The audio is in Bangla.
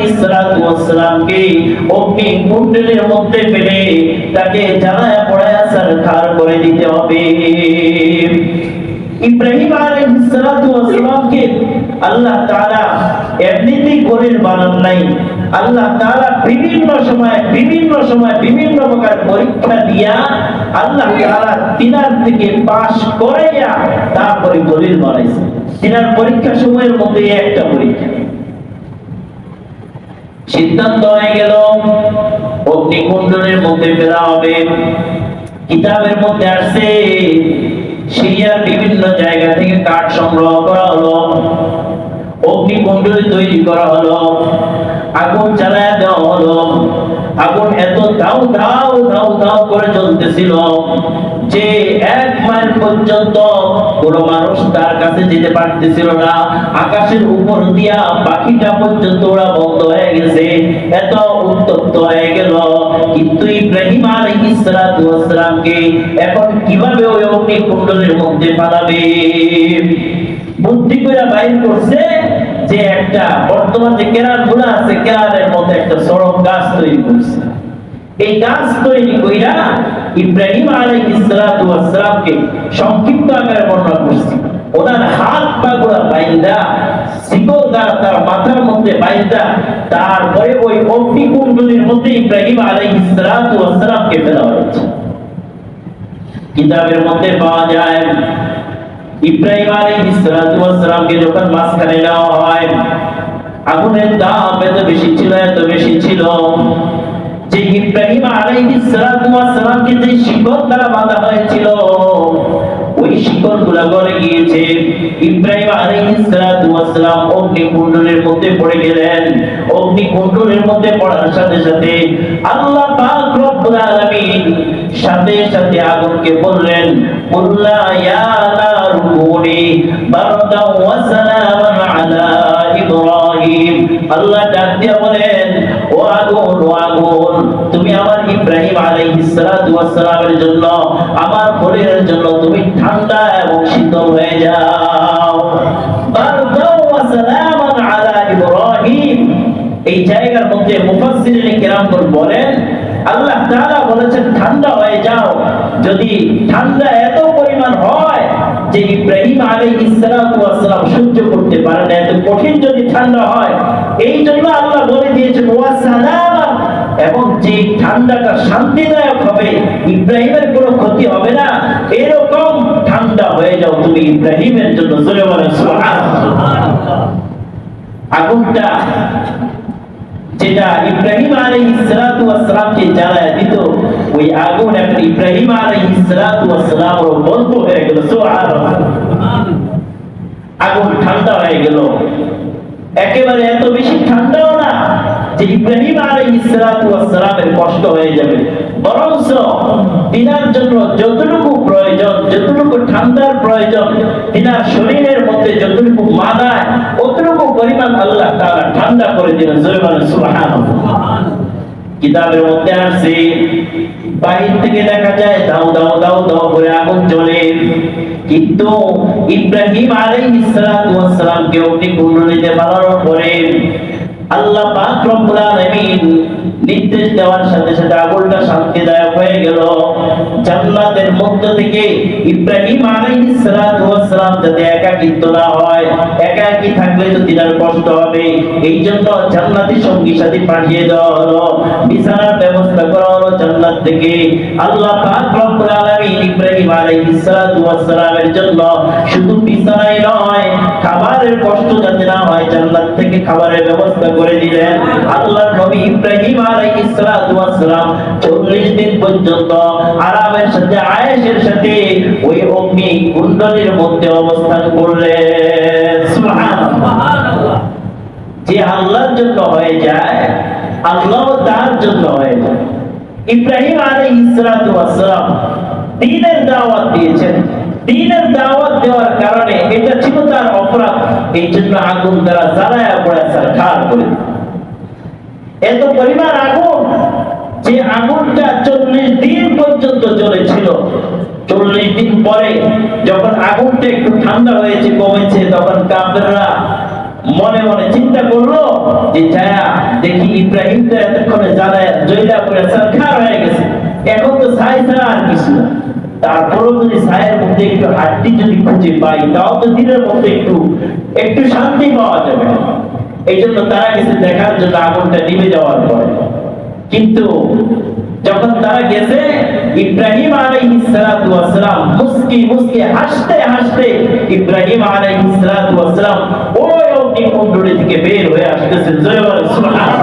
আলাইহিস সালাতু ওয়াস সালামকে অগ্নিকুণ্ডের মধ্যে ফেলে তাকে জ্বালায়া পোড়ায়া ছারখার করে দিতে হবে। ইব্রাহিম আলাইহিস সালাতু ওয়াস সালামকে আল্লাহ তাআলা এমনিতেই করেন বানান নাই। আল্লাহ তাআলা বিভিন্ন সময় বিভিন্ন প্রকার পরীক্ষা দিয়া আল্লাহ তাআলা তিনার থেকে পাস করাইয়া তারপরে দলিল বানাইছে। তিনার পরীক্ষা সময়ের মধ্যে একটা পরীক্ষা। সিদ্ধান্ত হয়ে গেল অগ্নিকুণ্ডের মধ্যে ফেলা হবে। কিতাবের মধ্যে আসছে সিরিয়ার বিভিন্ন জায়গা থেকে কাঠ সংগ্রহ করা হলো, অগ্নিকুণ্ড তৈরি করা হলো, আগুন জ্বালায় দেওয়া হলো। আগুন এত দাউ দাউ দাউ দাউ করে জ্বলতেছিল যে 1 মাইল পর্যন্ত কোনো মানুষ তার কাছে যেতে পারতেছিল না। আকাশের উপর দিয়া পাখিটা পর্যন্ত ওরা বন্ধ হয়ে গেছে, এত উত্তপ্ত হয়ে গেল। কিন্তু ইব্রাহিম আলাইহিস সালাতু ওয়াস সালামকে এখন কিভাবে ওই অগ্নিকুণ্ডের মধ্যে পালাবে? বুদ্ধি করে বাইর করছে যে একটা বর্তমান যে কেরারগুলো আছে, কেরারের মধ্যে একটা সড়ক গাছ তৈরি করছে। এই গাছ তৈরি কইরা ইব্রাহিম আলাইহিস সালাতু ওয়াস সালামকে সংক্ষিপ্ত আকারে বর্ণনা করছে। ওনার হাত পা গুলা বাইন্দা শিকল দ্বারা তার মাথার মধ্যে বাইন্দা তারপরে ওই অগ্নিকুণ্ডের মধ্যে ইব্রাহিম আলাইহিস সালাতু ওয়াস সালামকে ফেলা হয়েছে। কিতাবের মধ্যে পাওয়া যায় ইব্রাহিম আলাইহিস সালাতু ওয়াস সালামকে যখন মাঝখানে নেওয়া হয়, আগুনের তাপ এত বেশি ছিল যে ইব্রাহিম আলাইহিস সালাতু ওয়াস সালামকে যে শিকল দ্বারা বাঁধা হয়েছিল ওই শিকলগুলো গলে গিয়েছে। ইব্রাহিম আলাইহিস সালাতু ওয়াস সালাম অগ্নিকুণ্ডের মধ্যে পড়ে গেলেন। অগ্নিকুণ্ডের মধ্যে পড়ার সাথে সাথে আল্লাহ পাক রব্বুল আলামিন সাথে সাথে আগুনকে বললেন, কুল্লা ইয়া নারু কুনি বারদাও ওয়া সালামান আলা ইব্রাহিম। আল্লাহ ডাক দিয়ে বলেন, ও আগুন তুমি আমার ইব্রাহিম আলাইহিস সালাতু ওয়াস সালামের জন্য, আমার খলিলের জন্য তুমি ঠান্ডা এবং শীতল হয়ে যাও। বারদাও ওয়া সালামান আলা ইব্রাহিম। এই জায়গার মধ্যে মুফাসসিরিন কেরামগণ বলেন আল্লাহ তাআলা বলেছেন ঠান্ডা হয়ে যাও। যদি ঠান্ডা এত পরিমাণ হয় যে ইব্রাহিম আলাইহিস সালাতু ওয়াস সালাম সহ্য করতে পারে না, এত কঠিন যদি ঠান্ডা হয়, এই জন্য আল্লাহ বলে দিয়েছেন ওয়া সালাম, এবং যে ঠান্ডাটা শান্তিদায়ক হবে, ইব্রাহিমের কোনো ক্ষতি হবে না, এরকম ঠান্ডা হয়ে যাও তুমি ইব্রাহিমের জন্য। জোরে বলেন সুবহানাল্লাহ। আগুনটা যেটা ইব্রাহিম আলাইহিস সালাতু ওয়াস সালামকে জ্বালায় দিত, ওই আগুন এখন ইব্রাহিম আলাইহিস সালাতু ওয়াস সালামের বন্ধু হয়ে গেল। সুবহানাল্লাহ। আগুন ঠান্ডা হয়ে গেল, একেবারে এত বেশি ঠান্ডাও না যে ইব্রাহিম আলাইহিস সালাতু ওয়াস সালামের কষ্ট হয়ে যাবে, বরঞ্চ তিনার জন্য যতটুকু প্রয়োজন, যতটুকু ঠান্ডার প্রয়োজন, তিনার শরীরের মধ্যে যতটুকু মানায় অতটুকু পরিমাণ আল্লাহ তাআলা ঠান্ডা করে দিলেন। জোরে বলেন সুবহানাল্লাহ। কিতাবের মধ্যে আছে বাহির থেকে দেখা যায় দাও দাও দাও দাও করে আগুন জ্বলে, কিন্তু ইব্রাহিম আলাইহিস সালাতু ওয়াস সালামকে অগ্নিকুণ্ডে পালানোর পরে আল্লাহ পাক রব্বুল আলামিন নির্দেশ দেওয়ার সাথে সাথে আগুনটা শান্তিদায়ক হয়ে গেল। জান্নাতের মধ্য থেকে ইব্রাহিম আলাইহিস সালাতু ওয়াস সালাম যাতে একাকিত্ব না হয়, একাকী থাকলে তো তিনার কষ্ট হবে, এই জন্য জান্নাতি সঙ্গী সাথী পাঠিয়ে দেওয়া হলো, বিছানার ব্যবস্থা করা হলো জান্নাত থেকে। আল্লাহ পাক রব্বুল আলামিন ইব্রাহিম আলাইহিস সালাতু ওয়াস সালামের জন্য শুধু বিছানাই নয়, খাবারের কষ্ট যাতে না হয়, জান্নাত থেকে খাবারের ব্যবস্থা করে দিলেন। আল্লাহর নবী ইব্রাহিম আলাইহিস সালাতু ওয়াস সালাম 40 দিন পর্যন্ত আরামের সাথে আয়েশের সাথে ওই অগ্নি কুণ্ডলীর মধ্যে অবস্থান করলেন। সুবহানাল্লাহ। যে আল্লাহর জন্য হয়ে যায়, আল্লাহ তার জন্য হয়ে যায়। ইব্রাহিম আলাইহিস সালাতু ওয়াস সালাম দ্বীনের দাওয়াত দিয়েছেন, দ্বীনের দাওয়াত দেওয়ার কারণে এটা ছিল তার অপরাধ, এই জন্য আগুন দ্বারা জ্বালায়া পোড়া ছারখার করে। এত পরিমাণ আগুন যে আগুনটা 40 দিন পর্যন্ত জ্বলেছিল। 40 দিন পরে যখন আগুনটা একটু ঠান্ডা হয়েছে, কমেছে, তখন কাফেররা মনে মনে চিন্তা করলো যে যায়া দেখি ইব্রাহিম তো এতক্ষণে জ্বালায় জয়লা করে সরকার হয়ে গেছে, এখন তো ছাই ছাড়া আর কিছু না। তারপরও যদি ছায়ের মধ্যে একটু হাড্ডি যদি খুঁজে পাই, তাও তো দিনের মধ্যে একটু একটু শান্তি পাওয়া যাবে। এই জন্য তারা গেছে দেখার জন্য আগুনটা নিভে যাওয়ার পরে। কিন্তু যখন তারা গেছে, ইব্রাহিম আলাইহিস সালাতু ওয়াস সালাম মুস্কি মুস্কি হাসতে হাসতে ইব্রাহিম আলাইহিস সালাতু ওয়াস সালাম ওই অগ্নিকুণ্ডলী থেকে বের হয়ে আসতেছে। জয় বলো সুবহানাল্লাহ।